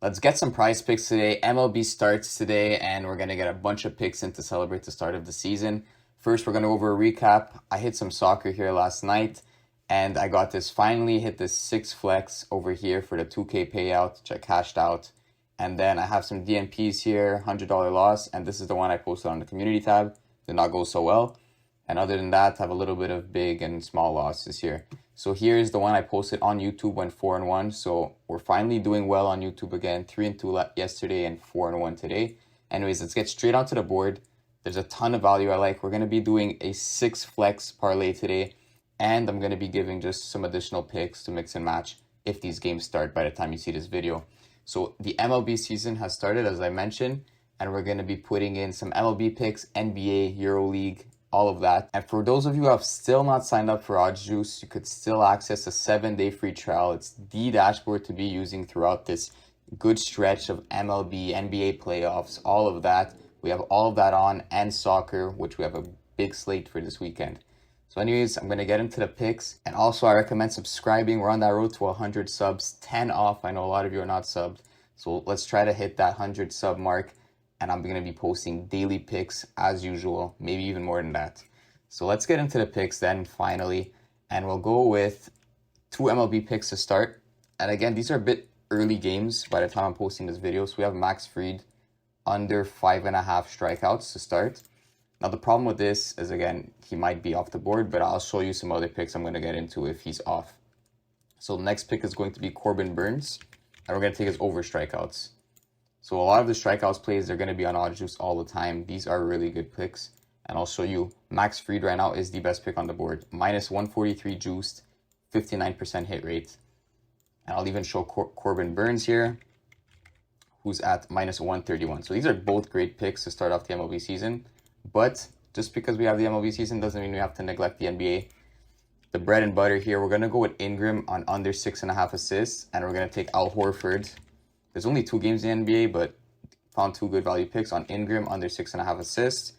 Let's get some prize picks today. MLB starts today, and we're going to get a bunch of picks in to celebrate the start of the season. First, we're going to go over a recap. I hit some soccer here last night, and I got this, finally hit this 6 flex over here for the 2K payout, which I cashed out. And then I have some DNPs here, $100 loss, and this is the one I posted on the community tab. Did not go so well. And other than that, I have a little bit of big and small losses here. So here's the one I posted on YouTube, went 4-1. So we're finally doing well on YouTube again. 3-2 yesterday and 4-1 today. Anyways, let's get straight onto the board. There's a ton of value I like. We're going to be doing a 6 flex parlay today. And I'm going to be giving just some additional picks to mix and match if these games start by the time you see this video. So the MLB season has started, as I mentioned. And we're going to be putting in some MLB picks, NBA, EuroLeague, all of that. And for those of you who have still not signed up for OddsJuice, you could still access a 7-day free trial. It's the dashboard to be using throughout this good stretch of MLB, NBA playoffs, all of that. We have all of that on, and soccer, which we have a big slate for this weekend. So anyways, I'm going to get into the picks. And also, I recommend subscribing. We're on that road to 100 subs, 10 off. I know a lot of you are not subbed. So let's try to hit that 100 sub mark. And I'm going to be posting daily picks as usual, maybe even more than that. So let's get into the picks then, finally. And we'll go with 2 MLB picks to start. And again, these are a bit early games by the time I'm posting this video. So we have Max Fried under 5.5 strikeouts to start. Now, the problem with this is, again, he might be off the board, but I'll show you some other picks I'm going to get into if he's off. So the next pick is going to be Corbin Burns. And we're going to take his over strikeouts. So a lot of the strikeouts plays, they're going to be on OddsJuice all the time. These are really good picks. And I'll show you, Max Fried right now is the best pick on the board. Minus 143 juiced, 59% hit rate. And I'll even show Corbin Burns here, who's at minus 131. So these are both great picks to start off the MLB season. But just because we have the MLB season doesn't mean we have to neglect the NBA. The bread and butter here, we're going to go with Ingram on under 6.5 assists. And we're going to take Al Horford. There's only 2 games in the NBA, but found 2 good value picks on Ingram under 6.5 assists.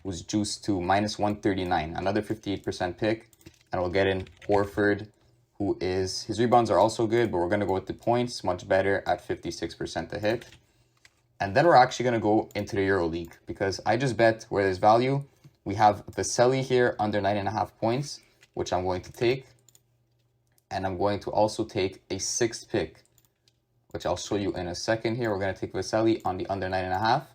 Was juiced to minus 139, another 58% pick. And we'll get in Horford, who is, his rebounds are also good, but we're going to go with the points, much better at 56% to hit. And then we're actually going to go into the EuroLeague because I just bet where there's value. We have Vesely here under 9.5 points, which I'm going to take. And I'm going to also take a 6th pick, which I'll show you in a second here. We're going to take Vesely on the under 9.5.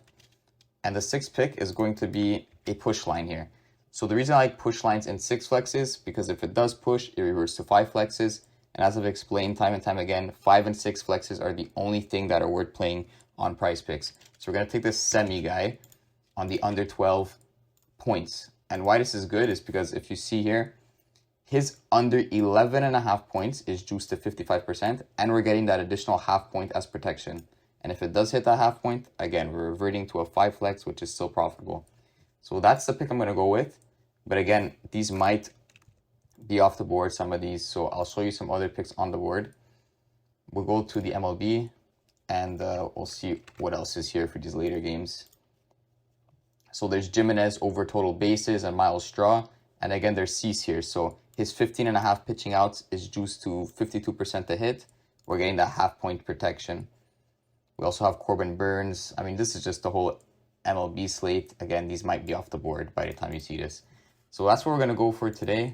And the 6th pick is going to be a push line here. So the reason I like push lines in 6 flexes, because if it does push, it reverts to 5 flexes. And as I've explained time and time again, 5 and 6 flexes are the only thing that are worth playing on Prizepicks. So we're going to take this semi guy on the under 12 points. And why this is good is because if you see here, his under 11.5 points is juiced to 55%, and we're getting that additional half point as protection. And if it does hit that half point, again, we're reverting to a 5 flex, which is still profitable. So that's the pick I'm going to go with. But again, these might be off the board, some of these. So I'll show you some other picks on the board. We'll go to the MLB, and we'll see what else is here for these later games. So there's Jimenez over total bases and Miles Straw. And again, there's Cease here. So his 15.5 pitching outs is juiced to 52% to hit. We're getting that half point protection. We also have Corbin Burns. I mean, this is just the whole MLB slate. Again, these might be off the board by the time you see this. So that's what we're going to go for today.